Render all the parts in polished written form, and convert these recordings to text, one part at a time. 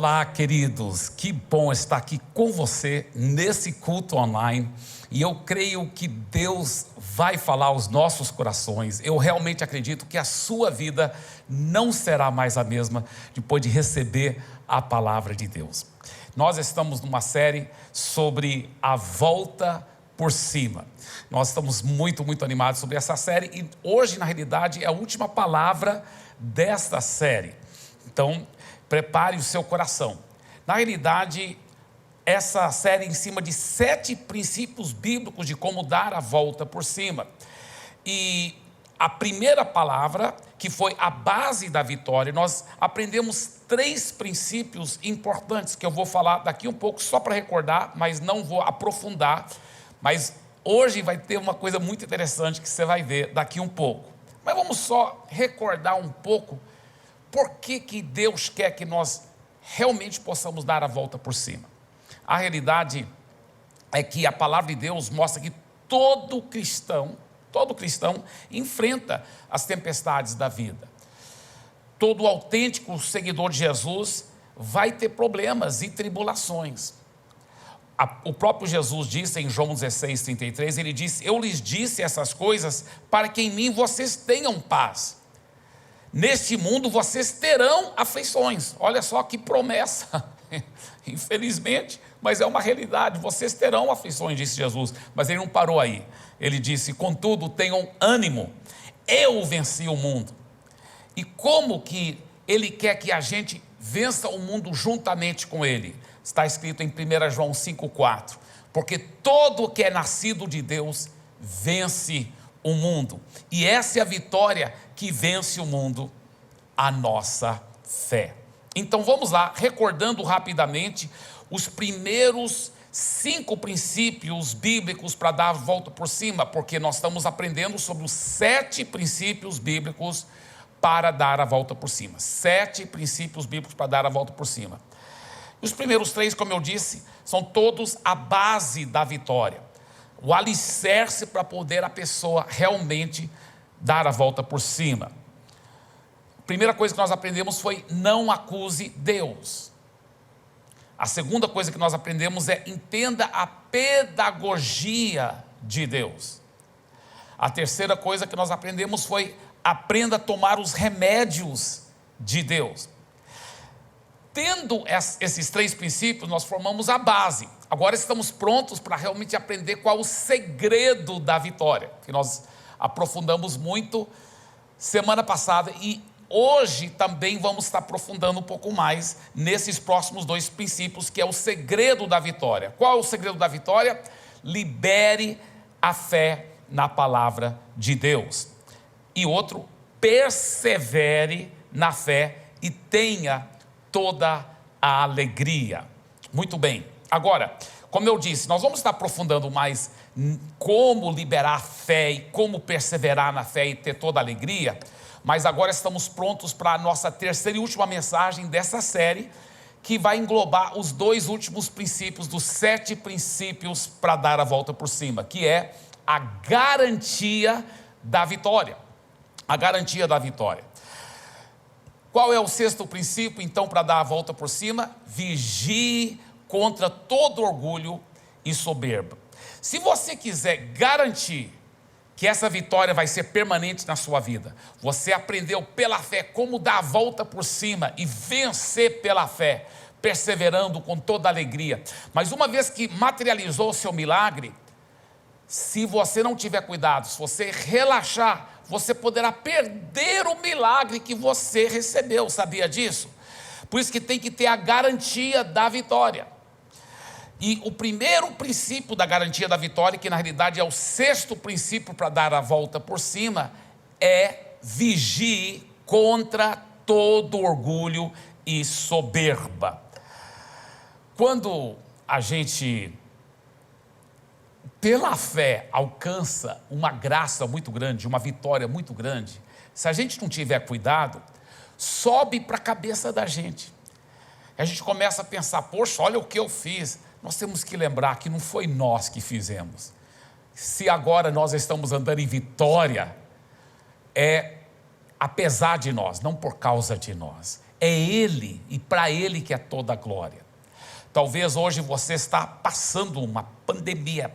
Olá, queridos, que bom estar aqui com você nesse culto online e eu creio que Deus vai falar aos nossos corações. Eu realmente acredito que a sua vida não será mais a mesma depois de receber a palavra de Deus. Nós estamos numa série sobre a volta por cima. Nós estamos muito animados sobre essa série e hoje, na realidade, é a última palavra desta série. Então, prepare o seu coração. Na realidade, essa série é em cima de 7 princípios bíblicos de como dar a volta por cima. E a primeira palavra, que foi a base da vitória, nós aprendemos 3 princípios importantes que eu vou falar daqui um pouco, só para recordar, mas não vou aprofundar. Mas hoje vai ter uma coisa muito interessante que você vai ver daqui um pouco. Mas vamos só recordar um pouco por que Deus quer que nós realmente possamos dar a volta por cima. A realidade é que a palavra de Deus mostra que todo cristão enfrenta as tempestades da vida. Todo autêntico seguidor de Jesus vai ter problemas e tribulações. O próprio Jesus disse em João 16:33, ele disse: eu lhes disse essas coisas para que em mim vocês tenham paz. Neste mundo vocês terão aflições. Olha só que promessa, infelizmente, mas é uma realidade, vocês terão aflições, disse Jesus, mas ele não parou aí, ele disse: contudo tenham ânimo, eu venci o mundo. E como que ele quer que a gente vença o mundo juntamente com ele? Está escrito em 1 João 5,4, porque todo que é nascido de Deus vence o mundo, e essa é a vitória que vence o mundo, a nossa fé. Então vamos lá, recordando rapidamente os primeiros 5 princípios bíblicos para dar a volta por cima, porque nós estamos aprendendo sobre os 7 princípios bíblicos para dar a volta por cima. 7 princípios bíblicos para dar a volta por cima. Os primeiros 3, como eu disse, são todos a base da vitória, o alicerce para poder a pessoa realmente dar a volta por cima. A primeira coisa que nós aprendemos foi: não acuse Deus. A segunda coisa que nós aprendemos é: entenda a pedagogia de Deus. A terceira coisa que nós aprendemos foi: aprenda a tomar os remédios de Deus. Tendo esses 3 princípios, nós formamos a base. Agora estamos prontos para realmente aprender qual o segredo da vitória, que nós aprofundamos muito semana passada, e hoje também vamos estar aprofundando um pouco mais nesses próximos 2 princípios, que é o segredo da vitória. Qual é o segredo da vitória? Libere a fé na palavra de Deus. E outro, persevere na fé e tenha toda a alegria. Muito bem. Agora, como eu disse, nós vamos estar aprofundando mais como liberar a fé e como perseverar na fé e ter toda a alegria, mas agora estamos prontos para a nossa terceira e última mensagem dessa série, que vai englobar os 2 últimos princípios dos 7 princípios para dar a volta por cima, que é a garantia da vitória. A garantia da vitória. Qual é o 6º princípio, então, para dar a volta por cima? Vigie contra todo orgulho e soberba. Se você quiser garantir que essa vitória vai ser permanente na sua vida, você aprendeu pela fé como dar a volta por cima e vencer pela fé, perseverando com toda alegria. Mas uma vez que materializou o seu milagre, se você não tiver cuidado, se você relaxar, você poderá perder o milagre que você recebeu. Sabia disso? Por isso que tem que ter a garantia da vitória. E o primeiro princípio da garantia da vitória, que na realidade é o 6º princípio para dar a volta por cima, é: vigie contra todo orgulho e soberba. Quando a gente, pela fé, alcança uma graça muito grande, uma vitória muito grande, se a gente não tiver cuidado, sobe para a cabeça da gente. A gente começa a pensar: poxa, olha o que eu fiz. Nós temos que lembrar que não foi nós que fizemos. Se agora nós estamos andando em vitória, é apesar de nós, não por causa de nós. É Ele e para Ele que é toda a glória. Talvez hoje você está passando uma pandemia,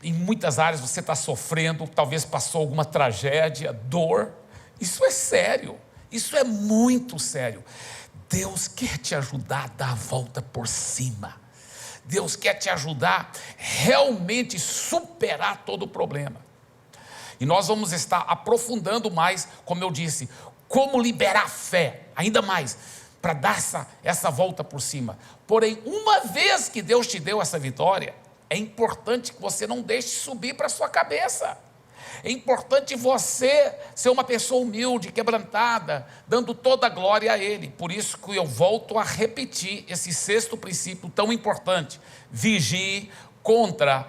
em muitas áreas você está sofrendo, talvez passou alguma tragédia, dor. Isso é sério, isso é muito sério. Deus quer te ajudar a dar a volta por cima. Deus quer te ajudar realmente superar todo o problema. E nós vamos estar aprofundando mais, como eu disse, como liberar fé, ainda mais, para dar essa volta por cima. Porém, uma vez que Deus te deu essa vitória, é importante que você não deixe subir para a sua cabeça. É importante você ser uma pessoa humilde, quebrantada, dando toda a glória a Ele. Por isso que eu volto a repetir esse sexto princípio tão importante: vigie contra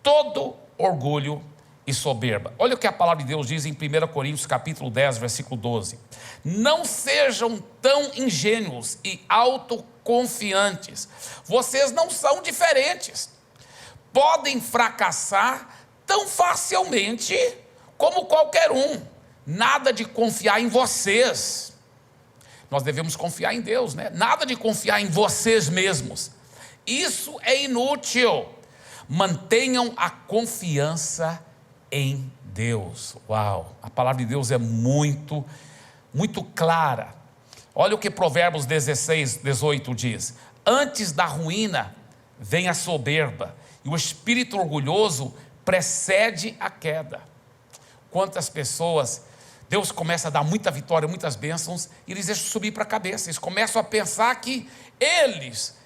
todo orgulho e soberba. Olha o que a palavra de Deus diz em 1 Coríntios capítulo 10, versículo 12. Não sejam tão ingênuos e autoconfiantes. Vocês não são diferentes. Podem fracassar tão facilmente como qualquer um. Nada de confiar em vocês. Nós devemos confiar em Deus, né? Nada de confiar em vocês mesmos. Isso é inútil. Mantenham a confiança em Deus. Uau, a palavra de Deus é muito clara. Olha o que Provérbios 16, 18 diz: antes da ruína vem a soberba, e o espírito orgulhoso precede a queda. Quantas pessoas Deus começa a dar muita vitória, muitas bênçãos, e eles deixam subir para a cabeça, eles começam a pensar que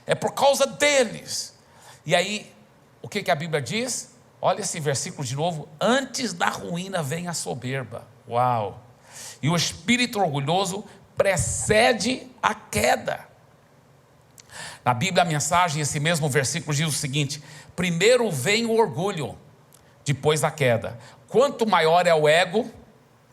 é por causa deles. E aí, o que a Bíblia diz? Olha esse versículo de novo: antes da ruína vem a soberba. Uau! E o espírito orgulhoso precede a queda. Na Bíblia, a mensagem, esse mesmo versículo diz o seguinte: primeiro vem o orgulho, depois a queda. Quanto maior é o ego,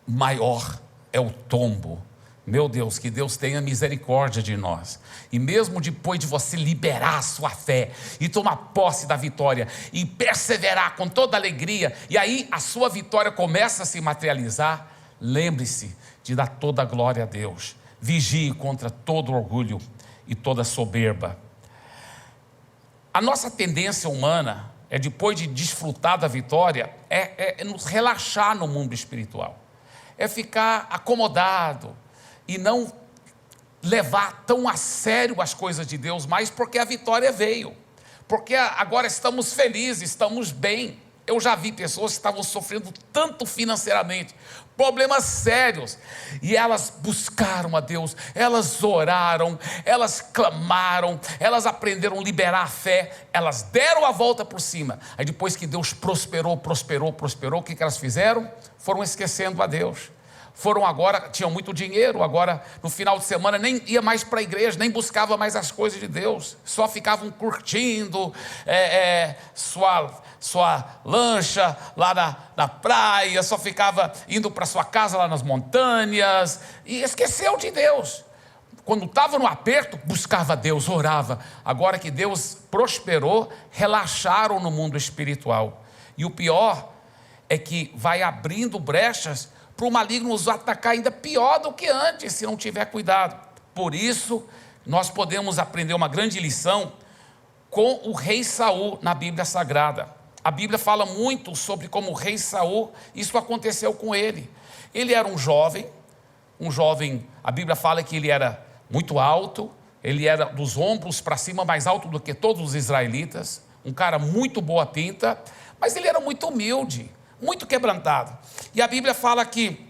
maior é o tombo. Meu Deus, que Deus tenha misericórdia de nós. E mesmo depois de você liberar a sua fé e tomar posse da vitória e perseverar com toda alegria, e aí a sua vitória começa a se materializar, lembre-se de dar toda a glória a Deus. Vigie contra todo orgulho e toda soberba. A nossa tendência humana é, depois de desfrutar da vitória, é nos relaxar no mundo espiritual. É ficar acomodado e não levar tão a sério as coisas de Deus mais, porque a vitória veio, porque agora estamos felizes, estamos bem. Eu já vi pessoas que estavam sofrendo tanto financeiramente, problemas sérios, e elas buscaram a Deus, elas oraram, elas clamaram, elas aprenderam a liberar a fé, elas deram a volta por cima. Aí depois que Deus prosperou, o que elas fizeram? Foram esquecendo a Deus. Foram agora, tinham muito dinheiro, agora no final de semana nem ia mais para a igreja, nem buscava mais as coisas de Deus, só ficavam curtindo sua lancha lá na praia, só ficava indo para sua casa lá nas montanhas, e esqueceu de Deus. Quando estava no aperto, buscava Deus, orava. Agora que Deus prosperou, relaxaram no mundo espiritual. E o pior é que vai abrindo brechas para o maligno nos atacar ainda pior do que antes, se não tiver cuidado. Por isso, nós podemos aprender uma grande lição com o rei Saul na Bíblia Sagrada. A Bíblia fala muito sobre como o rei Saul, isso aconteceu com ele. Ele era um jovem, a Bíblia fala que ele era muito alto, ele era dos ombros para cima mais alto do que todos os israelitas, um cara muito boa pinta, mas ele era muito humilde, muito quebrantado. E a Bíblia fala que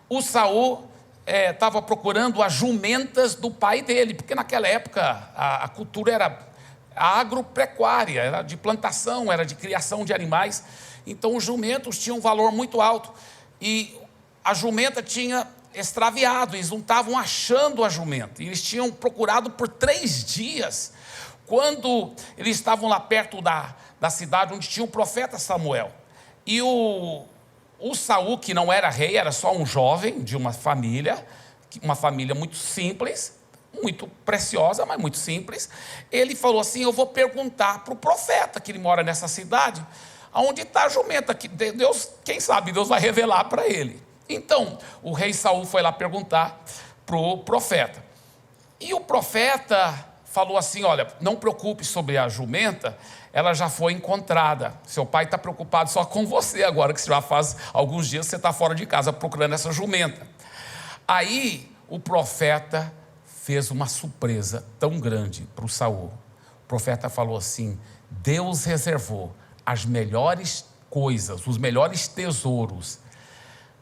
o Saul estava procurando as jumentas do pai dele, porque naquela época a cultura era agropecuária, era de plantação, era de criação de animais. Então os jumentos tinham um valor muito alto, e a jumenta tinha extraviado, eles não estavam achando a jumenta, eles tinham procurado por 3 dias, quando eles estavam lá perto da cidade onde tinha o profeta Samuel. E o Saul, que não era rei, era só um jovem de uma família muito simples, muito preciosa, mas muito simples. Ele falou assim: eu vou perguntar para o profeta, que ele mora nessa cidade, aonde está a jumenta, que Deus, quem sabe Deus vai revelar para ele. Então, o rei Saul foi lá perguntar para o profeta. E o profeta falou assim: olha, não preocupe sobre a jumenta, ela já foi encontrada. Seu pai está preocupado só com você agora, que já faz alguns dias que você está fora de casa procurando essa jumenta. Aí o profeta fez uma surpresa tão grande para o Saul. O profeta falou assim: Deus reservou as melhores coisas, os melhores tesouros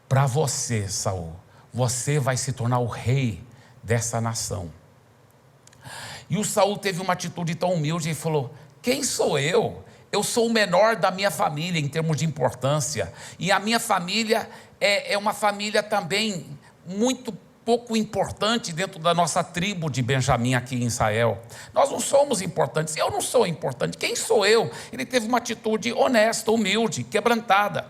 para você, Saul. Você vai se tornar o rei dessa nação. E o Saul teve uma atitude tão humilde e falou: quem sou eu? Eu sou o menor da minha família em termos de importância. E a minha família é uma família também muito pouco importante dentro da nossa tribo de Benjamim aqui em Israel. Nós não somos importantes, eu não sou importante, quem sou eu? Ele teve uma atitude honesta, humilde, quebrantada.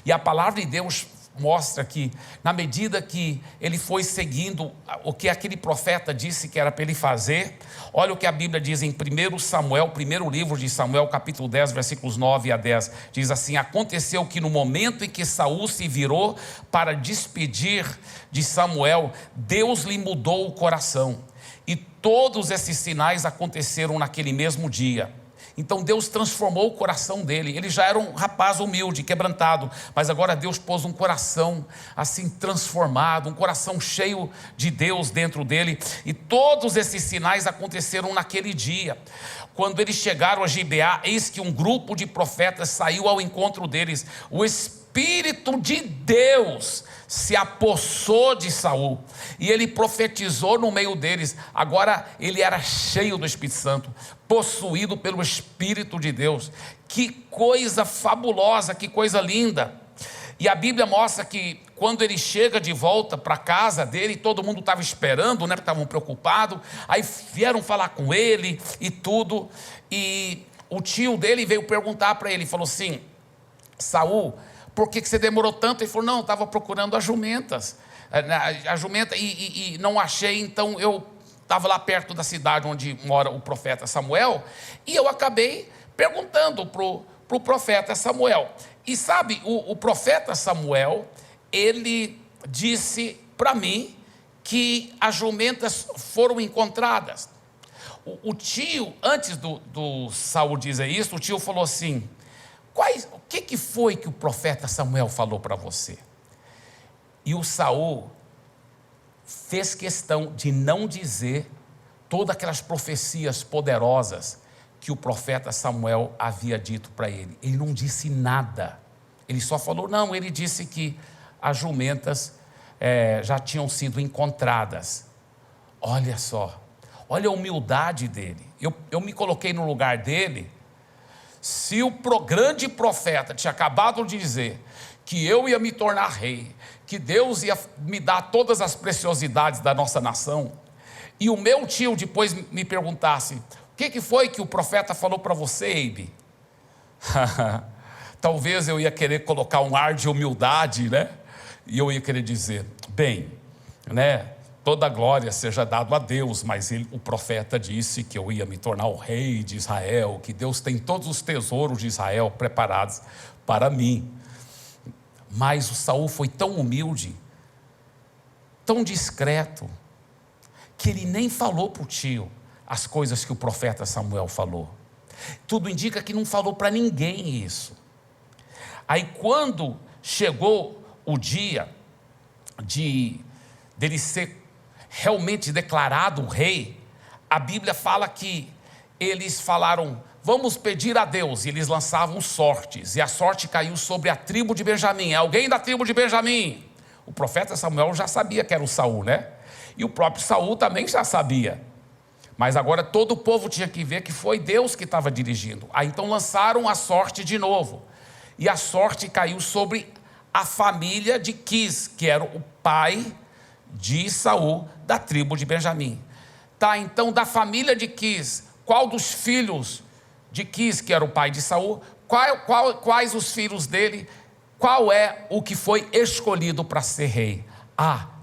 E a palavra de Deus mostra que, na medida que ele foi seguindo o que aquele profeta disse que era para ele fazer, olha o que a Bíblia diz em 1 Samuel, primeiro livro de Samuel, capítulo 10, versículos 9 a 10, diz assim: aconteceu que no momento em que Saul se virou para despedir de Samuel, Deus lhe mudou o coração, e todos esses sinais aconteceram naquele mesmo dia. Então Deus transformou o coração dele. Ele já era um rapaz humilde, quebrantado, mas agora Deus pôs um coração assim transformado, um coração cheio de Deus dentro dele. E todos esses sinais aconteceram naquele dia. Quando eles chegaram a Gibeá, eis que um grupo de profetas saiu ao encontro deles. O Espírito de Deus se apossou de Saul, e ele profetizou no meio deles. Agora ele era cheio do Espírito Santo, possuído pelo Espírito de Deus. Que coisa fabulosa, que coisa linda. E a Bíblia mostra que quando ele chega de volta para a casa dele, todo mundo estava esperando, né? Estavam preocupados. Aí vieram falar com ele e tudo, e o tio dele veio perguntar para ele, falou assim: Saul, por que você demorou tanto? Ele falou: não, estava procurando as jumentas, a jumenta, e não achei, então eu estava lá perto da cidade onde mora o profeta Samuel, e eu acabei perguntando para o profeta Samuel. E sabe, o profeta Samuel, ele disse para mim que as jumentas foram encontradas. O tio, antes do Saul dizer isso, o tio falou assim: o que foi que o profeta Samuel falou para você? E o Saul fez questão de não dizer todas aquelas profecias poderosas que o profeta Samuel havia dito para ele. Ele não disse nada. Ele só falou, não, ele disse que as jumentas já tinham sido encontradas. Olha só, olha a humildade dele. Eu me coloquei no lugar dele. Se o grande profeta tinha acabado de dizer que eu ia me tornar rei, que Deus ia me dar todas as preciosidades da nossa nação, e o meu tio depois me perguntasse: o que foi que o profeta falou para você, Eibe? Talvez eu ia querer colocar um ar de humildade, né? E eu ia querer dizer: bem, né? Toda glória seja dada a Deus, mas o profeta disse que eu ia me tornar o rei de Israel, que Deus tem todos os tesouros de Israel preparados para mim. Mas o Saul foi tão humilde, tão discreto, que ele nem falou para o tio as coisas que o profeta Samuel falou. Tudo indica que não falou para ninguém isso. Aí quando chegou o dia dele ser realmente declarado rei, a Bíblia fala que eles falaram: vamos pedir a Deus, e eles lançavam sortes, e a sorte caiu sobre a tribo de Benjamim. Alguém da tribo de Benjamim? O profeta Samuel já sabia que era o Saul, né? E o próprio Saul também já sabia, mas agora todo o povo tinha que ver que foi Deus que estava dirigindo. Aí então lançaram a sorte de novo, e a sorte caiu sobre a família de Quis, que era o pai de Saul, da tribo de Benjamim. Tá, então da família de Quis, qual dos filhos de Quis, que era o pai de Saul, quais os filhos dele, qual é o que foi escolhido para ser rei?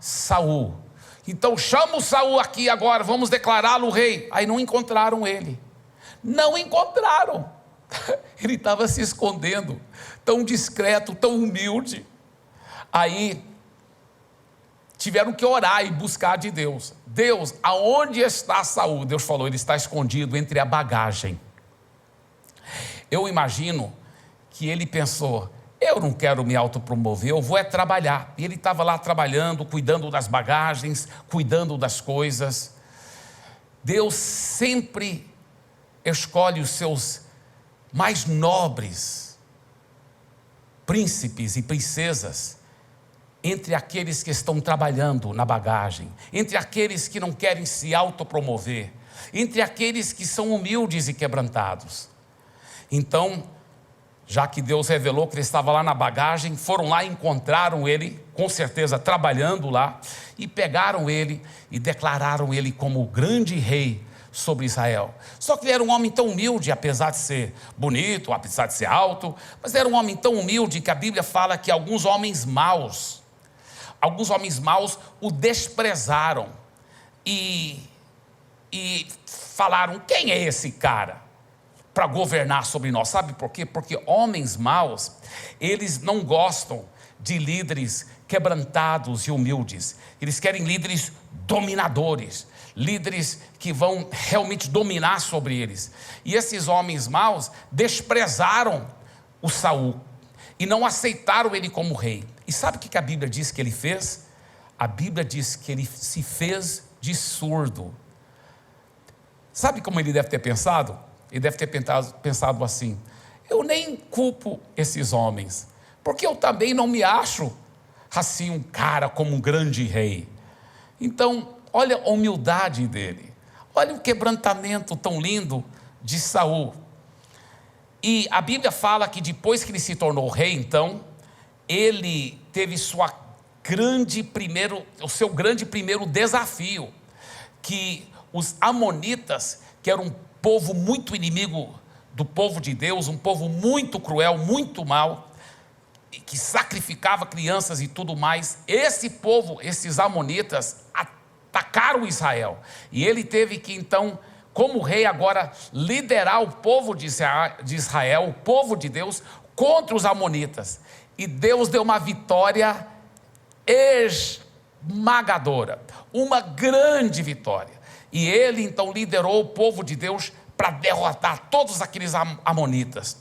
Saul. Então chama o Saul aqui agora, vamos declará-lo rei. Aí não encontraram ele, não encontraram. Ele estava se escondendo, tão discreto, tão humilde. Aí tiveram que orar e buscar de Deus. Deus, aonde está Saul? Deus falou, ele está escondido entre a bagagem. Eu imagino que ele pensou, eu não quero me autopromover, eu vou trabalhar. E ele estava lá trabalhando, cuidando das bagagens, cuidando das coisas. Deus sempre escolhe os seus mais nobres príncipes e princesas entre aqueles que estão trabalhando na bagagem, entre aqueles que não querem se autopromover, entre aqueles que são humildes e quebrantados. Então, já que Deus revelou que ele estava lá na bagagem, foram lá e encontraram ele, com certeza trabalhando lá, e pegaram ele e declararam ele como o grande rei sobre Israel. Só que ele era um homem tão humilde, apesar de ser bonito, apesar de ser alto, mas era um homem tão humilde que a Bíblia fala que alguns homens maus o desprezaram e falaram, quem é esse cara para governar sobre nós? Sabe por quê? Porque homens maus, eles não gostam de líderes quebrantados e humildes. Eles querem líderes dominadores, líderes que vão realmente dominar sobre eles. E esses homens maus desprezaram o Saul e não aceitaram ele como rei. E sabe o que a Bíblia diz que ele fez? A Bíblia diz que ele se fez de surdo. Sabe como ele deve ter pensado? Ele deve ter pensado assim, eu nem culpo esses homens, porque eu também não me acho assim um cara como um grande rei. Então, olha a humildade dele, olha o quebrantamento tão lindo de Saul. E a Bíblia fala que depois que ele se tornou rei, então, ele teve o seu grande primeiro desafio, que os amonitas, que eram um povo muito inimigo do povo de Deus, um povo muito cruel, muito mau, que sacrificava crianças e tudo mais, esse povo, esses amonitas, atacaram Israel, e ele teve que então, como rei agora, liderar o povo de Israel, o povo de Deus, contra os amonitas, e Deus deu uma vitória esmagadora, uma grande vitória, e ele então liderou o povo de Deus para derrotar todos aqueles amonitas.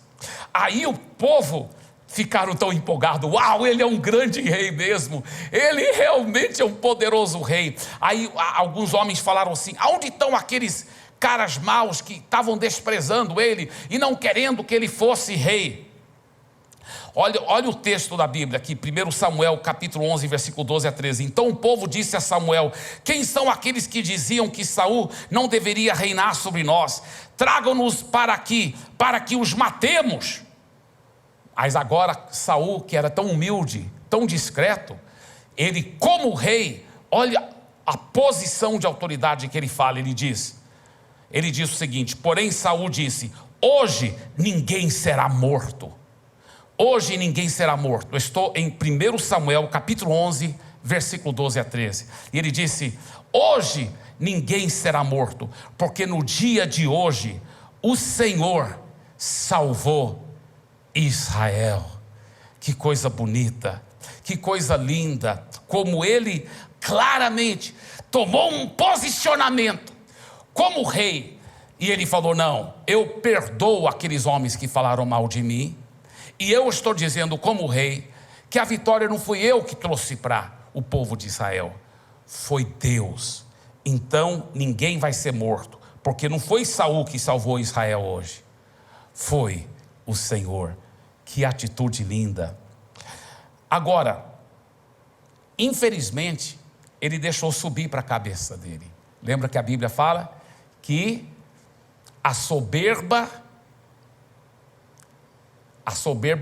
Aí o povo ficaram tão empolgados, uau, ele é um grande rei mesmo, ele realmente é um poderoso rei. Aí alguns homens falaram assim, aonde estão aqueles caras maus que estavam desprezando ele e não querendo que ele fosse rei? Olha o texto da Bíblia aqui, 1 Samuel capítulo 11, versículo 12 a 13. Então o povo disse a Samuel, quem são aqueles que diziam que Saul não deveria reinar sobre nós? Tragam-nos para aqui, para que os matemos. Mas agora Saul, que era tão humilde, tão discreto, ele como rei, olha a posição de autoridade que ele fala, ele diz o seguinte, porém Saul disse, hoje ninguém será morto. Hoje ninguém será morto. Eu estou em 1 Samuel, capítulo 11, versículo 12 a 13. E ele disse, hoje ninguém será morto, porque no dia de hoje, o Senhor salvou Israel. Que coisa bonita, que coisa linda, como ele claramente tomou um posicionamento como rei. E ele falou, não, eu perdoo aqueles homens que falaram mal de mim, e eu estou dizendo como rei, que a vitória não fui eu que trouxe para o povo de Israel, foi Deus. Então ninguém vai ser morto, porque não foi Saul que salvou Israel hoje, foi o Senhor. Que atitude linda. Agora, infelizmente, ele deixou subir para a cabeça dele. Lembra que a Bíblia fala que a soberba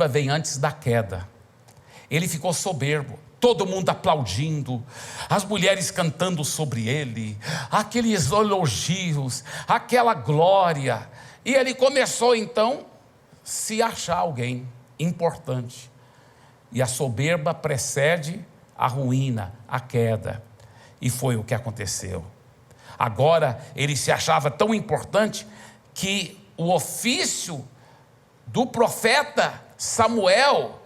vem antes da queda. Ele ficou soberbo, todo mundo aplaudindo, as mulheres cantando sobre ele, aqueles elogios, aquela glória, e ele começou então se achar alguém importante, e a soberba precede a ruína, a queda, e foi o que aconteceu. Agora ele se achava tão importante que o ofício do profeta Samuel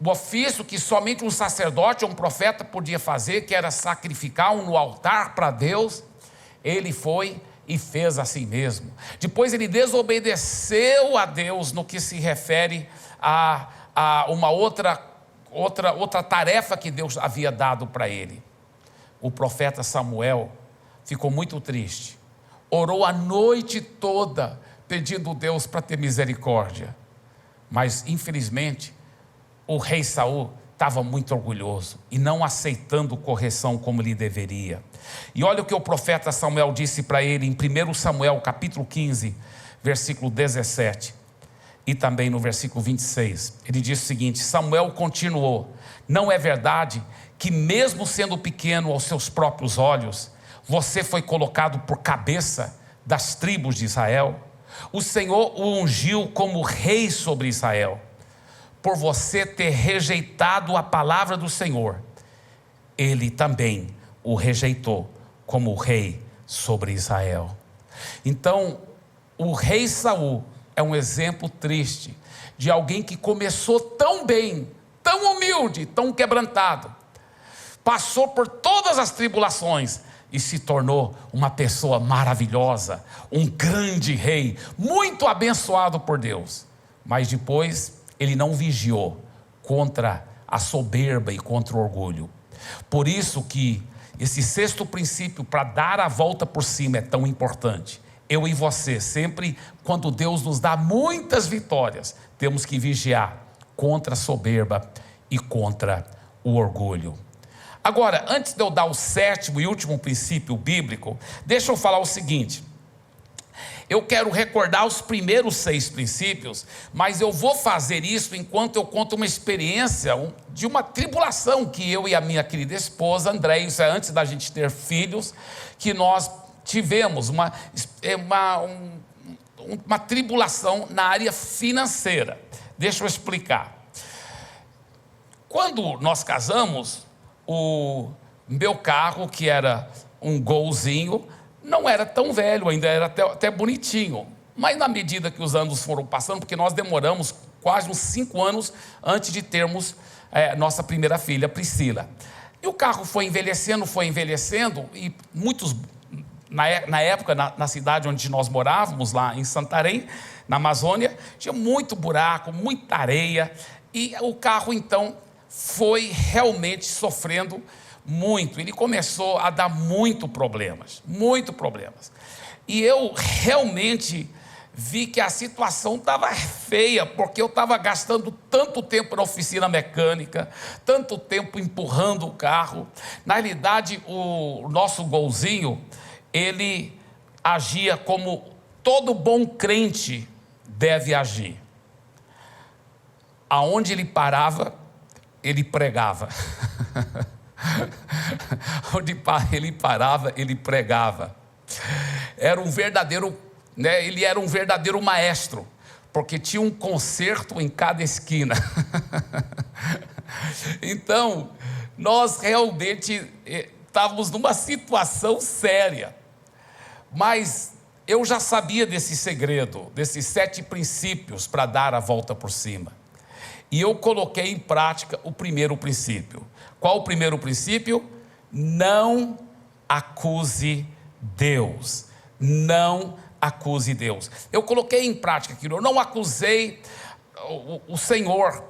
o ofício que somente um sacerdote ou um profeta podia fazer, que era sacrificar um no altar para Deus, ele foi e fez assim mesmo. Depois ele desobedeceu a Deus no que se refere a uma outra tarefa que Deus havia dado para ele. O profeta Samuel ficou muito triste, orou a noite toda pedindo a Deus para ter misericórdia, mas infelizmente o rei Saul estava muito orgulhoso e não aceitando correção como lhe deveria. E olha o que o profeta Samuel disse para ele em 1 Samuel capítulo 15, versículo 17 e também no versículo 26. Ele diz o seguinte: Samuel continuou: não é verdade que mesmo sendo pequeno aos seus próprios olhos, você foi colocado por cabeça das tribos de Israel? O Senhor o ungiu como rei sobre Israel. Por você ter rejeitado a palavra do Senhor, ele também o rejeitou como rei sobre Israel. Então, o rei Saul é um exemplo triste de alguém que começou tão bem, tão humilde, tão quebrantado, passou por todas as tribulações e se tornou uma pessoa maravilhosa, um grande rei, muito abençoado por Deus. Mas depois ele não vigiou contra a soberba e contra o orgulho. Por isso que esse sexto princípio para dar a volta por cima é tão importante. Eu e você, sempre quando Deus nos dá muitas vitórias, temos que vigiar contra a soberba e contra o orgulho. Agora, antes de eu dar o sétimo e último princípio bíblico, deixa eu falar o seguinte. Eu quero recordar os primeiros 6 princípios, mas eu vou fazer isso enquanto eu conto uma experiência de uma tribulação que eu e a minha querida esposa, André, isso é antes da gente ter filhos, que nós tivemos uma tribulação na área financeira. Deixa eu explicar. Quando nós casamos, o meu carro, que era um Golzinho, não era tão velho, ainda era até bonitinho, mas na medida que os anos foram passando, porque nós demoramos quase uns 5 anos antes de termos nossa primeira filha, Priscila, e o carro foi envelhecendo, e muitos, na época, na cidade onde nós morávamos, lá em Santarém, na Amazônia, tinha muito buraco, muita areia, e o carro então foi realmente sofrendo muito. Ele começou a dar muito problemas. E eu realmente vi que a situação estava feia, porque eu estava gastando tanto tempo na oficina mecânica, tanto tempo empurrando o carro. Na realidade, o nosso Golzinho, ele agia como todo bom crente deve agir. Aonde ele parava, ele pregava. Onde ele parava, ele pregava. Era um verdadeiro, ele era um verdadeiro maestro, porque tinha um concerto em cada esquina. Então, nós realmente estávamos numa situação séria. Mas eu já sabia desse segredo, desses 7 princípios para dar a volta por cima. E eu coloquei em prática o primeiro princípio. Qual o primeiro princípio? Não acuse Deus. Não acuse Deus. Eu coloquei em prática aquilo. Eu não acusei o Senhor.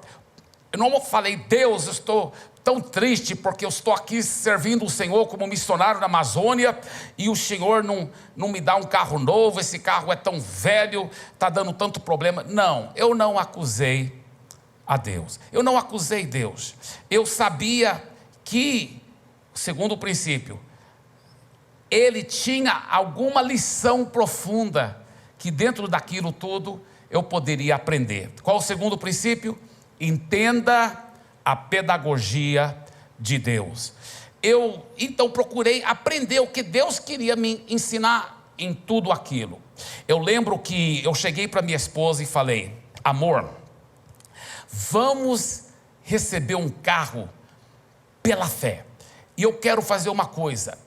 Eu não falei: Deus, eu estou tão triste porque eu estou aqui servindo o Senhor como missionário na Amazônia e o Senhor não me dá um carro novo, esse carro é tão velho, está dando tanto problema. Não, eu não acusei a Deus. Eu não acusei Deus. Eu sabia que, segundo o princípio, ele tinha alguma lição profunda que dentro daquilo tudo eu poderia aprender. Qual o segundo princípio? Entenda a pedagogia de Deus. Eu então procurei aprender o que Deus queria me ensinar em tudo aquilo. Eu lembro que eu cheguei para minha esposa e falei: amor, vamos receber um carro pela fé. E eu quero fazer uma coisa: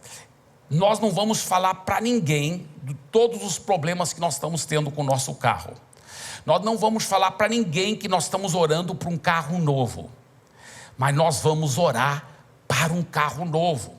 nós não vamos falar para ninguém de todos os problemas que nós estamos tendo com o nosso carro. Nós não vamos falar para ninguém que nós estamos orando por um carro novo. mas nós vamos orar para um carro novo.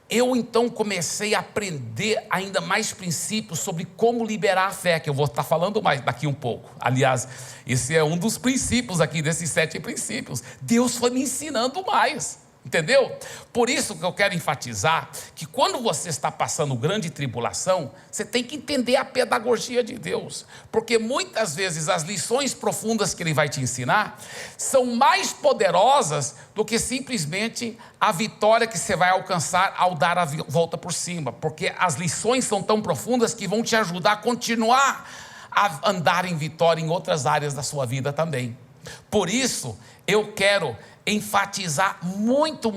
Eu então comecei a aprender ainda mais princípios sobre como liberar a fé, que eu vou estar falando mais daqui um pouco. Aliás, esse é um dos princípios aqui, desses 7 princípios. Deus foi me ensinando mais, entendeu? Por isso que eu quero enfatizar que quando você está passando grande tribulação, você tem que entender a pedagogia de Deus, porque muitas vezes as lições profundas que Ele vai te ensinar são mais poderosas do que simplesmente a vitória que você vai alcançar ao dar a volta por cima, porque as lições são tão profundas que vão te ajudar a continuar a andar em vitória em outras áreas da sua vida também. Por isso, eu quero enfatizar muito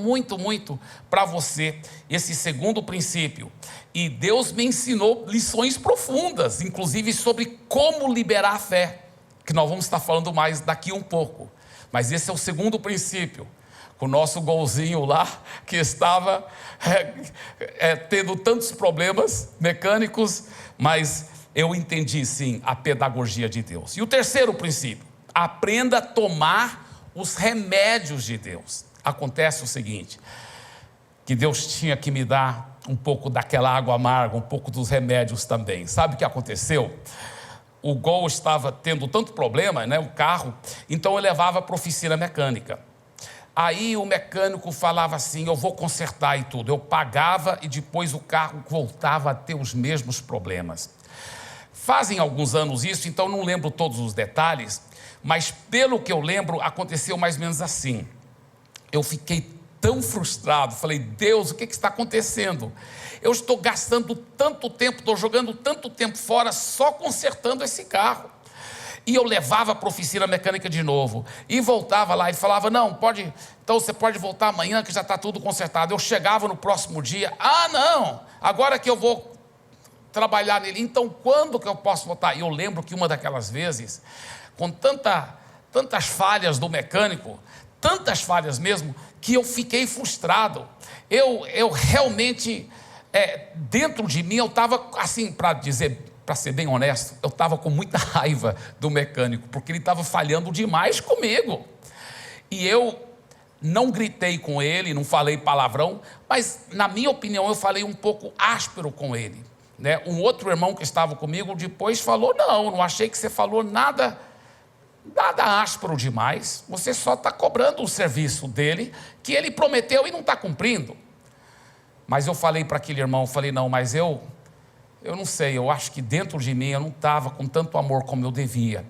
para você esse segundo princípio. E Deus me ensinou lições profundas, inclusive sobre como liberar a fé, que nós vamos estar falando mais daqui um pouco. Mas esse é o segundo princípio. Com o nosso golzinho lá, que estava tendo tantos problemas mecânicos, mas eu entendi sim a pedagogia de Deus. E o terceiro princípio: aprenda a tomar os remédios de Deus. Acontece o seguinte, que Deus tinha que me dar um pouco daquela água amarga, um pouco dos remédios também. Sabe o que aconteceu? O Gol estava tendo tanto problema, né, o carro, então eu levava para a oficina mecânica. Aí o mecânico falava assim: eu vou consertar e tudo. Eu pagava e depois o carro voltava a ter os mesmos problemas. Fazem alguns anos isso, então não lembro todos os detalhes, mas pelo que eu lembro, aconteceu mais ou menos assim. Eu fiquei tão frustrado, falei: Deus, o que está acontecendo? Eu estou gastando tanto tempo, estou jogando tanto tempo fora só consertando esse carro. E eu levava para a oficina mecânica de novo, e voltava lá, ele falava: não, pode, então você pode voltar amanhã que já está tudo consertado. Eu chegava no próximo dia: ah não, agora que eu vou trabalhar nele, então quando que eu posso voltar? E eu lembro que uma daquelas vezes, com tantas falhas do mecânico, tantas falhas mesmo, que eu fiquei frustrado. Eu realmente, dentro de mim, eu estava assim, para ser bem honesto, eu estava com muita raiva do mecânico, porque ele estava falhando demais comigo. E eu não gritei com ele, não falei palavrão, mas na minha opinião eu falei um pouco áspero com ele, né? Um outro irmão que estava comigo depois falou: não achei que você falou nada áspero demais, você só está cobrando o serviço dele, que ele prometeu e não está cumprindo. Mas eu falei para aquele irmão, falei: não, mas eu não sei, eu acho que dentro de mim eu não estava com tanto amor como eu devia.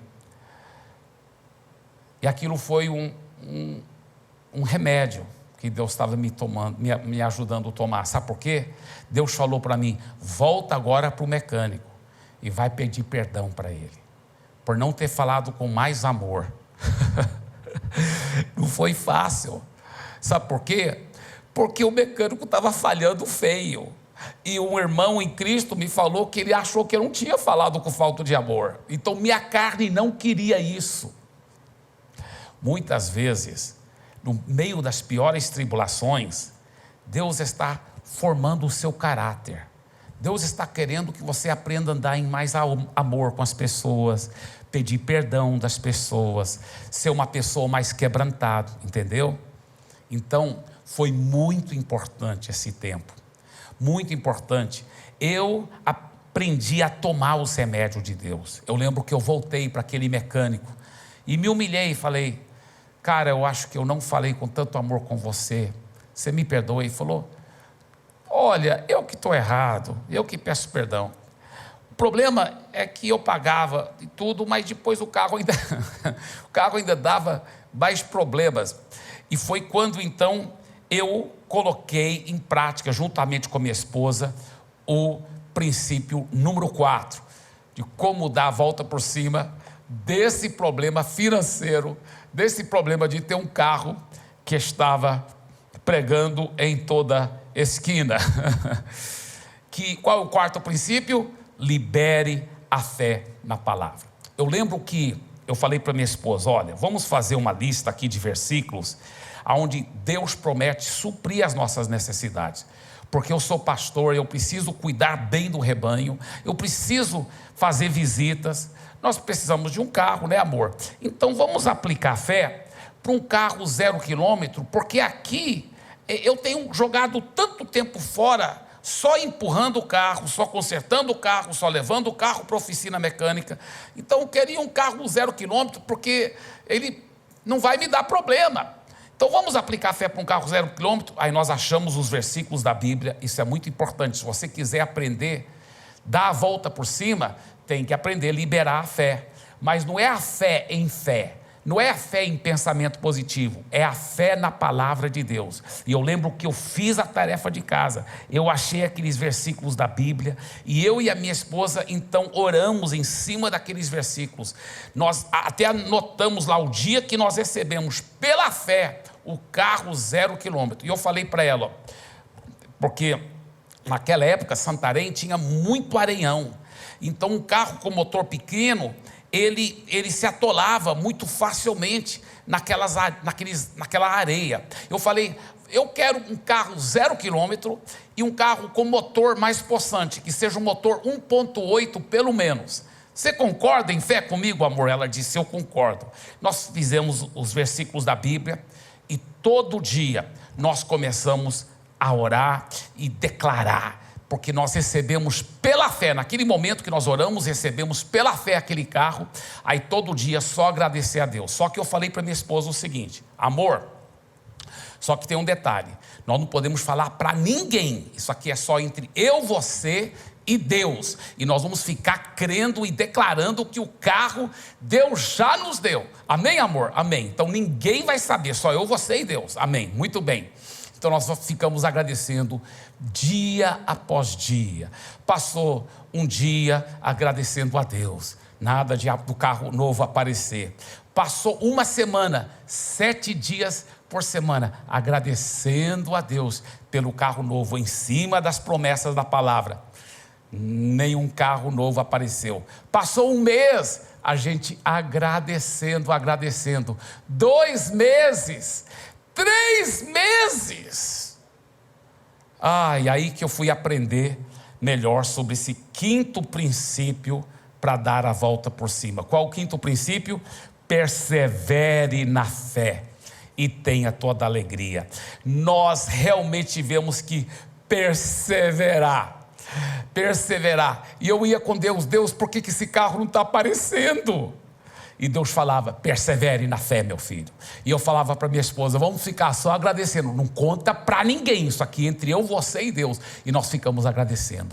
E aquilo foi um remédio que Deus estava me ajudando a tomar. Sabe por quê? Deus falou para mim: volta agora para o mecânico e vai pedir perdão para ele, por não ter falado com mais amor. Não foi fácil. Sabe por quê? Porque o mecânico estava falhando feio. E um irmão em Cristo me falou que ele achou que eu não tinha falado com falta de amor. Então minha carne não queria isso. Muitas vezes, no meio das piores tribulações, Deus está formando o seu caráter. Deus está querendo que você aprenda a andar em mais amor com as pessoas, pedir perdão das pessoas, ser uma pessoa mais quebrantada, entendeu? Então, foi muito importante esse tempo, muito importante. Eu aprendi a tomar os remédios de Deus. Eu lembro que eu voltei para aquele mecânico e me humilhei e falei: cara, eu acho que eu não falei com tanto amor com você, você me perdoa? E falou: olha, eu que estou errado, eu que peço perdão. O problema é que eu pagava e tudo, mas depois o carro ainda dava mais problemas. E foi quando então eu coloquei em prática, juntamente com a minha esposa, o princípio número 4, de como dar a volta por cima desse problema financeiro, desse problema de ter um carro que estava pregando em toda esquina. Qual é o quarto princípio? Libere a fé na palavra. Eu lembro que eu falei para minha esposa: olha, vamos fazer uma lista aqui de versículos onde Deus promete suprir as nossas necessidades, porque eu sou pastor, eu preciso cuidar bem do rebanho, eu preciso fazer visitas, nós precisamos de um carro, né, amor? Então vamos aplicar fé, para um carro 0 quilômetro, porque aqui eu tenho jogado tanto tempo fora, só empurrando o carro, só consertando o carro, só levando o carro para a oficina mecânica. Então eu queria um carro 0 quilômetro, porque ele não vai me dar problema. Então vamos aplicar fé para um carro 0 quilômetro. Aí nós achamos os versículos da Bíblia, isso é muito importante. Se você quiser aprender, dar a volta por cima, tem que aprender a liberar a fé. Mas não é a fé em fé, não é a fé em pensamento positivo, é a fé na palavra de Deus. E eu lembro que eu fiz a tarefa de casa, eu achei aqueles versículos da Bíblia, e eu e a minha esposa então oramos em cima daqueles versículos. Nós até anotamos lá o dia que nós recebemos pela fé o carro 0 quilômetro. E eu falei para ela, ó, porque naquela época Santarém tinha muito areião, então um carro com motor pequeno, ele se atolava muito facilmente naquela areia. Eu falei, eu quero um carro 0 quilômetro e um carro com motor mais possante, que seja um motor 1.8 pelo menos. Você concorda em fé comigo, amor? Ela disse, eu concordo. Nós fizemos os versículos da Bíblia e todo dia nós começamos a orar e declarar, porque nós recebemos pela fé, naquele momento que nós oramos, recebemos pela fé aquele carro, aí todo dia só agradecer a Deus. Só que eu falei para minha esposa o seguinte, amor, só que tem um detalhe, nós não podemos falar para ninguém, isso aqui é só entre eu, você e Deus, e nós vamos ficar crendo e declarando que o carro Deus já nos deu, amém, amor? Amém. Então ninguém vai saber, só eu, você e Deus, amém, muito bem. Então nós ficamos agradecendo dia após dia. Passou um dia agradecendo a Deus, nada do carro novo aparecer. Passou uma semana, 7 dias por semana, agradecendo a Deus pelo carro novo, em cima das promessas da palavra. Nenhum carro novo apareceu. Passou um mês, a gente agradecendo. 2 meses, 3 meses. E aí que eu fui aprender melhor sobre esse 5º princípio para dar a volta por cima. Qual o 5º princípio? Persevere na fé e tenha toda a alegria. Nós realmente tivemos que perseverar. E eu ia com Deus, por que esse carro não está aparecendo? E Deus falava, persevere na fé, meu filho. E eu falava para minha esposa, vamos ficar só agradecendo, não conta para ninguém, isso aqui entre eu, você e Deus. E nós ficamos agradecendo.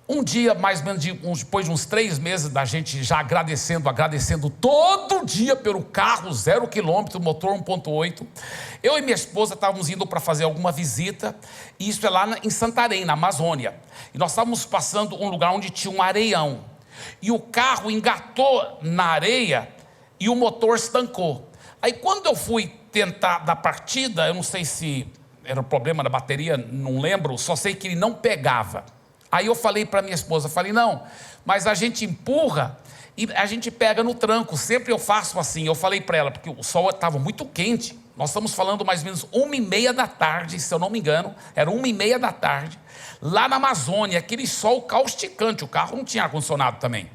Um dia, mais ou menos depois de uns 3 meses da gente já agradecendo todo dia pelo carro 0 quilômetro, motor 1.8, eu e minha esposa estávamos indo para fazer alguma visita, e isso é lá em Santarém, na Amazônia. E nós estávamos passando um lugar onde tinha um areião. E o carro engatou na areia e o motor estancou. Aí quando eu fui tentar dar partida, eu não sei se era o problema da bateria, não lembro, só sei que ele não pegava. Aí eu falei para minha esposa, não, mas a gente empurra e a gente pega no tranco, sempre eu faço assim. Eu falei para ela, porque o sol estava muito quente, nós estamos falando mais ou menos 1h30 da tarde, se eu não me engano, era 1h30 da tarde, lá na Amazônia, aquele sol causticante, o carro não tinha ar-condicionado também.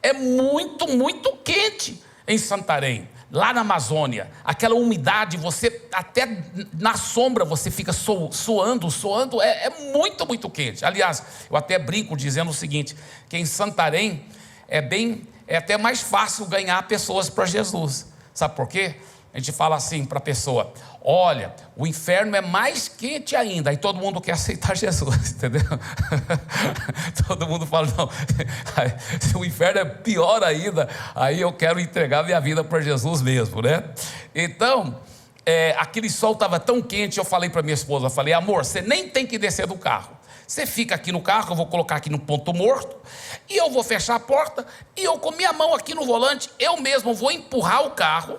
É muito, muito quente em Santarém, lá na Amazônia, aquela umidade, você até na sombra você fica suando, é muito, muito quente. Aliás, eu até brinco dizendo o seguinte, que em Santarém é até mais fácil ganhar pessoas para Jesus. Sabe por quê? A gente fala assim para a pessoa, olha, o inferno é mais quente ainda, aí todo mundo quer aceitar Jesus, entendeu? Todo mundo fala, não, se o inferno é pior ainda, aí eu quero entregar minha vida para Jesus mesmo, né? Então, aquele sol estava tão quente, eu falei para minha esposa, amor, você nem tem que descer do carro, você fica aqui no carro, eu vou colocar aqui no ponto morto, e eu vou fechar a porta, e eu com minha mão aqui no volante, eu mesmo vou empurrar o carro,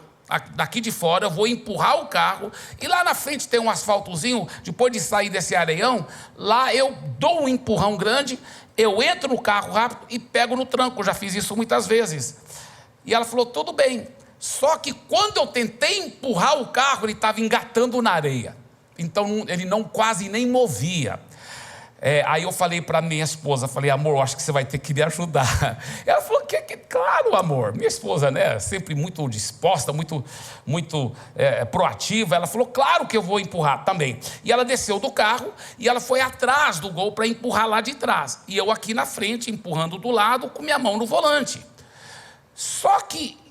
daqui de fora, eu vou empurrar o carro, e lá na frente tem um asfaltozinho, depois de sair desse areião, lá eu dou um empurrão grande, eu entro no carro rápido e pego no tranco, eu já fiz isso muitas vezes. E ela falou, tudo bem, só que quando eu tentei empurrar o carro, ele estava engatando na areia, então ele não quase nem movia. Aí eu falei para minha esposa, falei, amor, eu acho que você vai ter que me ajudar. Ela falou, claro, amor. Minha esposa, né, sempre muito disposta, muito proativa. Ela falou, claro que eu vou empurrar também. E ela desceu do carro e ela foi atrás do Gol para empurrar lá de trás. E eu aqui na frente, empurrando do lado, com minha mão no volante. Só que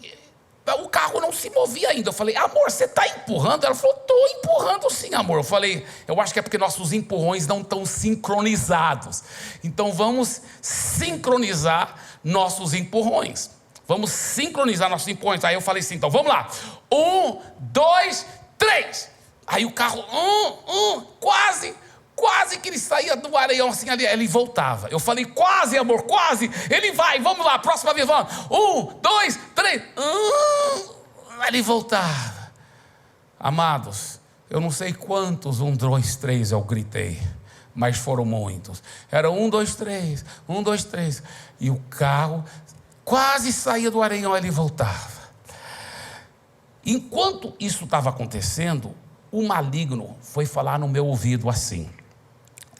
o carro não se movia ainda. Eu falei, amor, você está empurrando? Ela falou, estou empurrando sim, amor. Eu falei, eu acho que é porque nossos empurrões não estão sincronizados. Então vamos sincronizar nossos empurrões. Vamos sincronizar nossos empurrões. Aí eu falei assim, então vamos lá. 1, 2, 3. Aí o carro, quase que ele saía do areião assim ali, ele voltava. Eu falei, quase, amor, quase. Ele vai, vamos lá, próxima vez, vamos. 1, 2, 3. Ele voltava. Amados, eu não sei quantos 1, 2, 3 eu gritei, mas foram muitos. Era 1, 2, 3, 1, 2, 3. E o carro quase saía do areião, ele voltava. Enquanto isso estava acontecendo, o maligno foi falar no meu ouvido assim.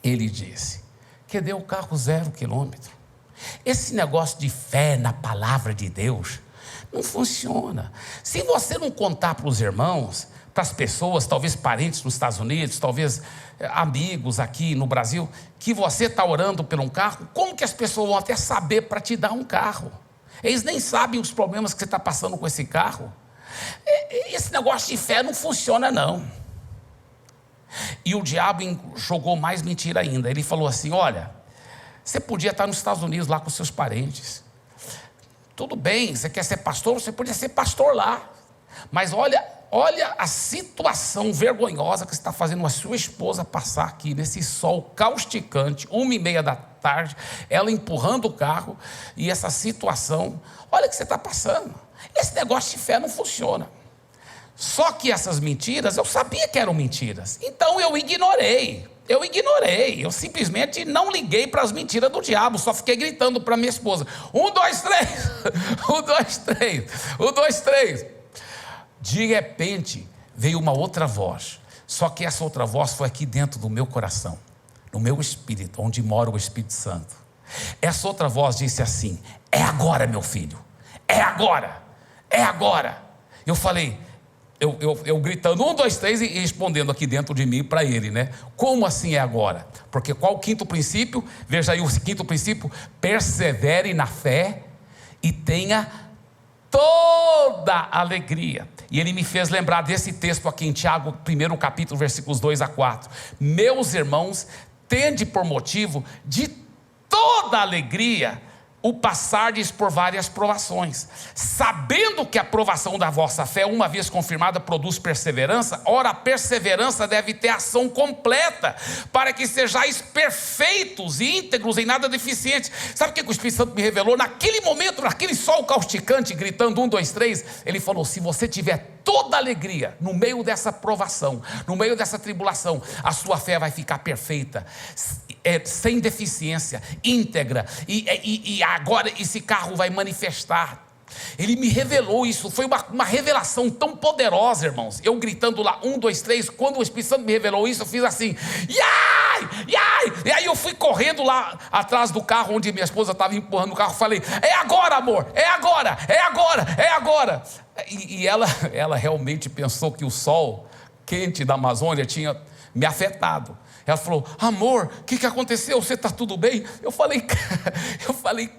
Ele disse, que deu o carro 0 quilômetro. Esse negócio de fé na palavra de Deus não funciona. Se você não contar para os irmãos, para as pessoas, talvez parentes nos Estados Unidos, talvez amigos aqui no Brasil, que você está orando por um carro, como que as pessoas vão até saber para te dar um carro? Eles nem sabem os problemas que você está passando com esse carro. Esse negócio de fé não funciona não. E o diabo jogou mais mentira ainda. Ele falou assim, olha, você podia estar nos Estados Unidos lá com seus parentes. Tudo bem, você quer ser pastor? Você podia ser pastor lá. Mas olha a situação vergonhosa que você está fazendo a sua esposa passar aqui, nesse sol causticante, 1h30 da tarde, ela empurrando o carro, e essa situação, olha o que você está passando. Esse negócio de fé não funciona. Só que essas mentiras, eu sabia que eram mentiras, então eu ignorei, eu simplesmente não liguei para as mentiras do diabo, só fiquei gritando para minha esposa, 1, 2, 3, 1, 2, 3, 1, 2, 3, de repente veio uma outra voz, só que essa outra voz foi aqui dentro do meu coração, no meu espírito, onde mora o Espírito Santo. Essa outra voz disse assim, é agora meu filho, é agora, eu falei, eu gritando 1, 2, 3 e respondendo aqui dentro de mim para ele, né? Como assim é agora? Porque qual o quinto princípio? Veja aí o quinto princípio: persevere na fé e tenha toda alegria. E ele me fez lembrar desse texto aqui em Tiago, 1º capítulo, versículos 2 a 4. Meus irmãos, tende por motivo de toda alegria o passardes por várias provações, sabendo que a provação da vossa fé, uma vez confirmada, produz perseverança. Ora, a perseverança deve ter ação completa, para que sejais perfeitos e íntegros, em nada deficientes. Sabe o que o Espírito Santo me revelou? Naquele momento, naquele sol causticante, gritando 1, 2, 3, ele falou, se você tiver toda alegria, no meio dessa provação, no meio dessa tribulação, a sua fé vai ficar perfeita, sem deficiência, íntegra, e agora esse carro vai manifestar. Ele me revelou isso, foi uma revelação tão poderosa, irmãos. Eu gritando lá, 1, 2, 3, quando o Espírito Santo me revelou isso, eu fiz assim, e aí eu fui correndo lá atrás do carro, onde minha esposa estava empurrando o carro, falei, é agora amor, é agora. E ela realmente pensou que o sol quente da Amazônia tinha me afetado. Ela falou, amor, o que aconteceu? Você está tudo bem? Eu falei,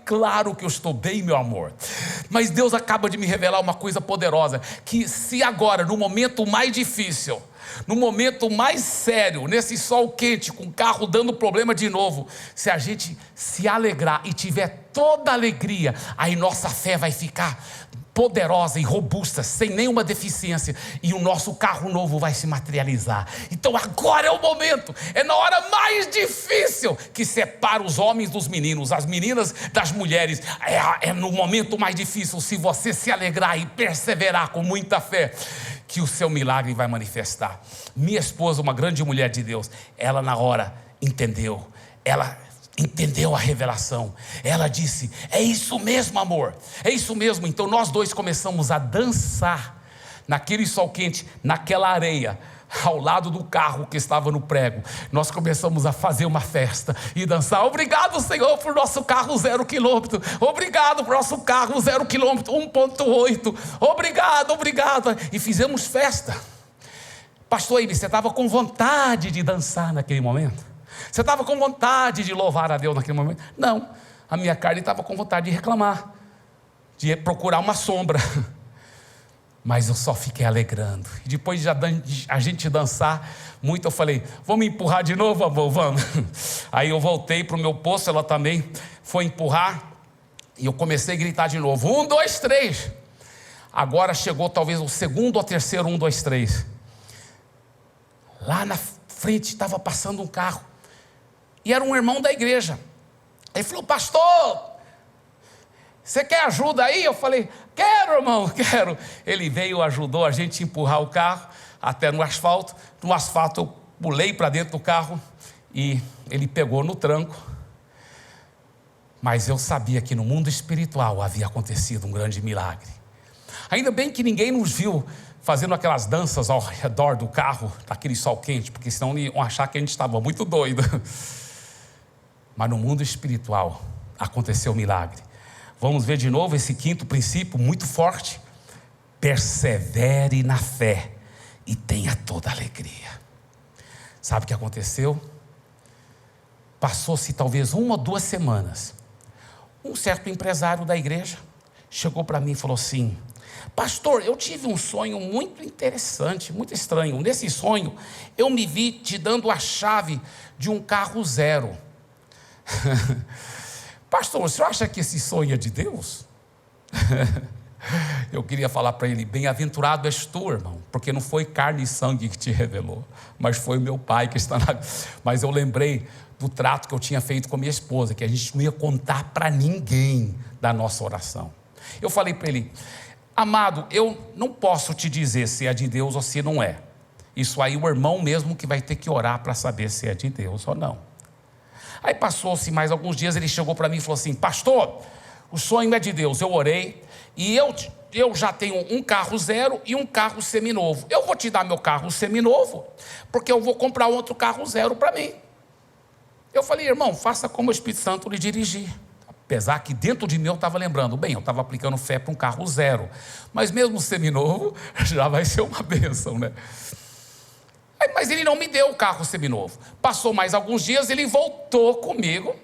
claro que eu estou bem, meu amor. Mas Deus acaba de me revelar uma coisa poderosa, que se agora, no momento mais difícil, no momento mais sério, nesse sol quente, com o carro dando problema de novo, se a gente se alegrar e tiver toda alegria, aí nossa fé vai ficar poderosa e robusta, sem nenhuma deficiência, e o nosso carro novo vai se materializar. Então agora é o momento, é na hora mais difícil que separa os homens dos meninos, as meninas das mulheres, é no momento mais difícil, se você se alegrar e perseverar com muita fé, que o seu milagre vai manifestar. Minha esposa, uma grande mulher de Deus, ela na hora entendeu a revelação, ela disse, é isso mesmo amor, é isso mesmo. Então nós dois começamos a dançar, naquele sol quente, naquela areia, ao lado do carro que estava no prego. Nós começamos a fazer uma festa e dançar. Obrigado, Senhor, por nosso carro 0 quilômetro. Obrigado por nosso carro 0 quilômetro, 1,8. Obrigado. E fizemos festa. Pastor Ibe, você estava com vontade de dançar naquele momento? Você estava com vontade de louvar a Deus naquele momento? Não, a minha carne estava com vontade de reclamar, de procurar uma sombra. Mas eu só fiquei alegrando. E depois de a gente dançar muito, eu falei, vamos empurrar de novo, amor? Vamos. Aí eu voltei para o meu posto, ela também foi empurrar, e eu comecei a gritar de novo, 1, 2, 3. Agora chegou talvez o segundo ou terceiro 1, 2, 3. Lá na frente estava passando um carro, e era um irmão da igreja. Ele falou, pastor, você quer ajuda aí? Eu falei, quero, irmão, quero. Ele veio, ajudou a gente a empurrar o carro até no asfalto. No asfalto eu pulei para dentro do carro e ele pegou no tranco. Mas eu sabia que no mundo espiritual havia acontecido um grande milagre. Ainda bem que ninguém nos viu fazendo aquelas danças ao redor do carro, naquele sol quente, porque senão iam achar que a gente estava muito doido. Mas no mundo espiritual aconteceu um milagre. Vamos ver de novo esse quinto princípio muito forte. Persevere na fé e tenha toda alegria. Sabe o que aconteceu? Passou-se talvez 1 ou 2 semanas. Um certo empresário da igreja chegou para mim e falou assim, pastor, eu tive um sonho muito interessante, muito estranho. Nesse sonho eu me vi te dando a chave de um carro 0. Pastor, o senhor acha que esse sonho é de Deus? Eu queria falar para ele, bem-aventurado és tu, irmão, porque não foi carne e sangue que te revelou, mas foi o meu pai que está na... Mas eu lembrei do trato que eu tinha feito com a minha esposa, que a gente não ia contar para ninguém da nossa oração. Eu falei para ele, amado, eu não posso te dizer se é de Deus ou se não é. Isso aí o irmão mesmo que vai ter que orar para saber se é de Deus ou não. Aí passou-se mais alguns dias, ele chegou para mim e falou assim, pastor, o sonho é de Deus. Eu orei e eu já tenho um carro 0 e um carro seminovo. Eu vou te dar meu carro seminovo, porque eu vou comprar outro carro 0 para mim. Eu falei, irmão, faça como o Espírito Santo lhe dirigir. Apesar que dentro de mim eu estava lembrando, bem, eu estava aplicando fé para um carro 0, mas mesmo seminovo já vai ser uma bênção, né? Mas ele não me deu o carro seminovo. Passou mais alguns dias, ele voltou comigo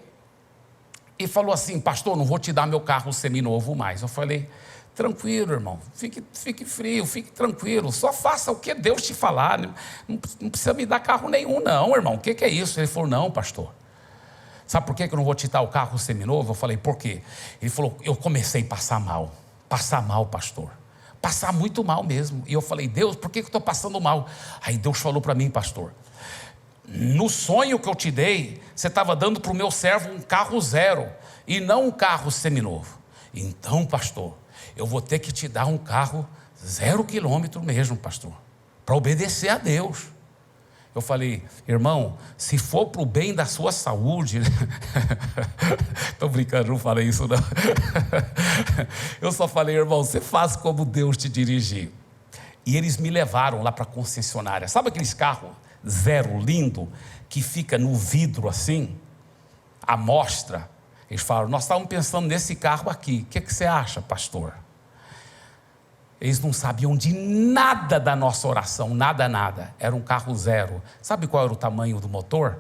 e falou assim, pastor, não vou te dar meu carro seminovo mais. Eu falei, tranquilo, irmão, fique frio, fique tranquilo, só faça o que Deus te falar, não precisa me dar carro nenhum não, irmão, o que é isso? Ele falou, não, pastor, sabe por que eu não vou te dar o carro seminovo? Eu falei, por quê? Ele falou, eu comecei a passar mal, pastor. Passar muito mal mesmo. E eu falei, Deus, por que eu estou passando mal? Aí Deus falou para mim, pastor, no sonho que eu te dei, você estava dando para o meu servo um carro 0 e não um carro seminovo. Então, pastor, eu vou ter que te dar um carro 0 quilômetro mesmo, pastor, para obedecer a Deus. Eu falei, irmão, se for para o bem da sua saúde, estou brincando, não falei isso não. Eu só falei, irmão, você faz como Deus te dirigir. E eles me levaram lá para a concessionária. Sabe aqueles carros 0 lindo, que fica no vidro assim, à mostra? Eles falaram, nós estávamos pensando nesse carro aqui, o que você acha, pastor? Eles não sabiam de nada da nossa oração, nada. Era um carro 0. Sabe qual era o tamanho do motor?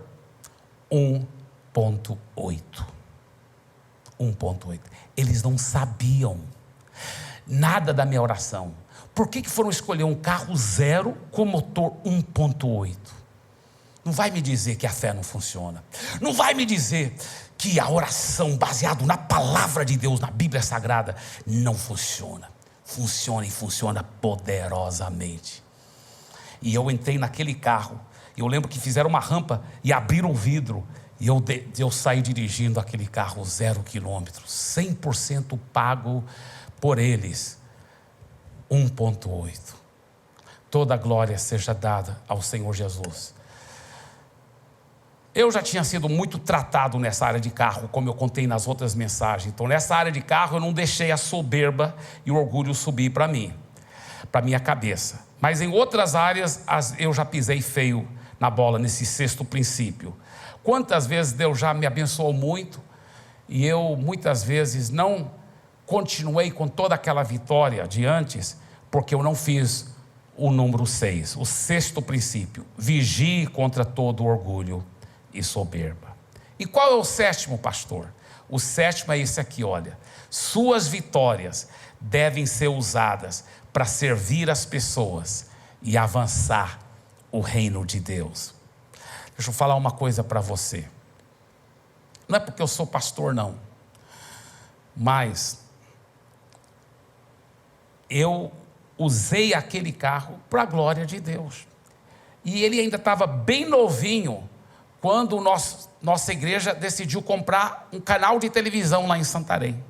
1,8. 1,8. Eles não sabiam nada da minha oração. Por que foram escolher um carro 0 com motor 1,8? Não vai me dizer que a fé não funciona. Não vai me dizer que a oração baseada na palavra de Deus, na Bíblia Sagrada, não funciona. Funciona e funciona poderosamente. E eu entrei naquele carro, e eu lembro que fizeram uma rampa e abriram o vidro, e eu saí dirigindo aquele carro 0 quilômetro, 100% pago por eles, 1,8. Toda a glória seja dada ao Senhor Jesus. Eu já tinha sido muito tratado nessa área de carro, como eu contei nas outras mensagens. Então nessa área de carro eu não deixei a soberba e o orgulho subir para mim. para minha cabeça. Mas em outras áreas eu já pisei feio na bola, nesse sexto princípio. Quantas vezes Deus já me abençoou muito e eu muitas vezes não continuei com toda aquela vitória de antes, porque eu não fiz o número 6, o sexto princípio: vigie contra todo orgulho e soberba. E qual é o sétimo, pastor? O sétimo é esse aqui, olha: suas vitórias devem ser usadas para servir as pessoas e avançar o reino de Deus. Deixa eu falar uma coisa para você. Não é porque eu sou pastor, não, mas eu usei aquele carro para a glória de Deus. E ele ainda estava bem novinho quando nossa igreja decidiu comprar um canal de televisão lá em Santarém.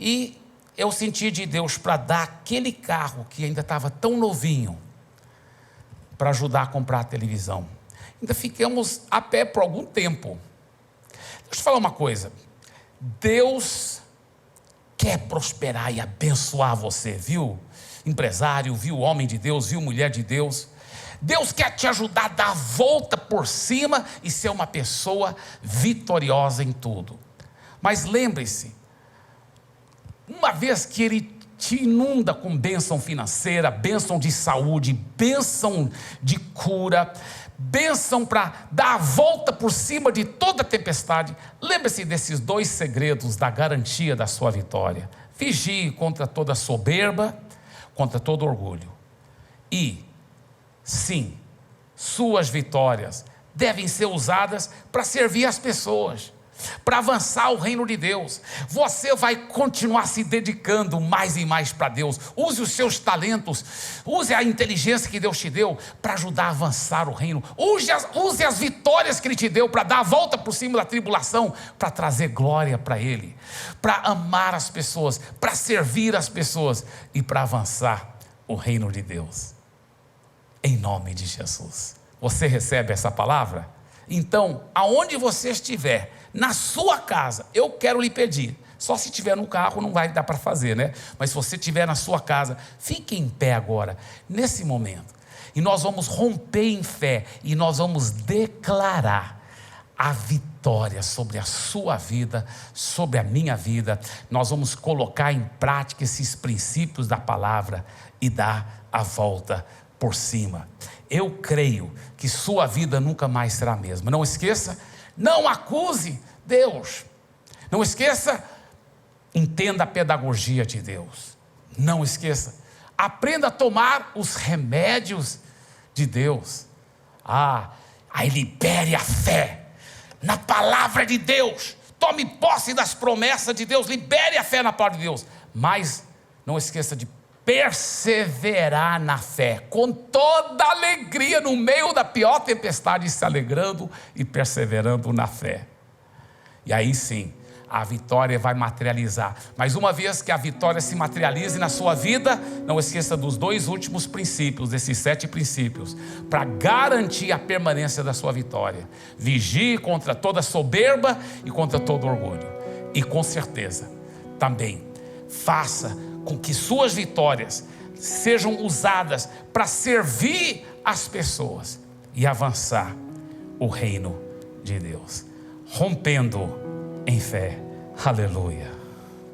E eu senti de Deus para dar aquele carro que ainda estava tão novinho para ajudar a comprar a televisão. Ainda ficamos a pé por algum tempo. Deixa eu te falar uma coisa: Deus quer prosperar e abençoar você, viu? Empresário, viu? Homem de Deus, viu? Mulher de Deus. Deus quer te ajudar a dar a volta por cima e ser uma pessoa vitoriosa em tudo. Mas lembre-se, uma vez que Ele te inunda com bênção financeira, bênção de saúde, bênção de cura, bênção para dar a volta por cima de toda tempestade, lembre-se desses 2 segredos da garantia da sua vitória: vigie contra toda soberba, contra todo orgulho. E, sim, suas vitórias devem ser usadas para servir as pessoas, para avançar o reino de Deus. Você vai continuar se dedicando mais e mais para Deus. Use os seus talentos, use a inteligência que Deus te deu para ajudar a avançar o reino. Use as vitórias que Ele te deu para dar a volta por cima da tribulação, para trazer glória para Ele, para amar as pessoas, para servir as pessoas e para avançar o reino de Deus. Em nome de Jesus. Você recebe essa palavra? Então, aonde você estiver, na sua casa, eu quero lhe pedir, só se estiver no carro não vai dar para fazer, né? Mas se você estiver na sua casa, fique em pé agora, nesse momento, e nós vamos romper em fé, e nós vamos declarar a vitória sobre a sua vida, sobre a minha vida. Nós vamos colocar em prática esses princípios da palavra e dar a volta por cima. Eu creio que sua vida nunca mais será a mesma. Não esqueça, não acuse Deus. Não esqueça, entenda a pedagogia de Deus. Não esqueça, aprenda a tomar os remédios de Deus. Aí libere a fé na palavra de Deus. Tome posse das promessas de Deus. Libere a fé na palavra de Deus. Mas não esqueça de perseverar na fé, com toda alegria, no meio da pior tempestade, se alegrando e perseverando na fé. E aí sim, a vitória vai materializar. Mas uma vez que a vitória se materialize na sua vida, não esqueça dos 2 últimos princípios, desses 7 princípios, para garantir a permanência da sua vitória. Vigie contra toda soberba e contra todo orgulho. E com certeza, também, faça com que suas vitórias sejam usadas para servir as pessoas e avançar o reino de Deus, rompendo em fé. Aleluia.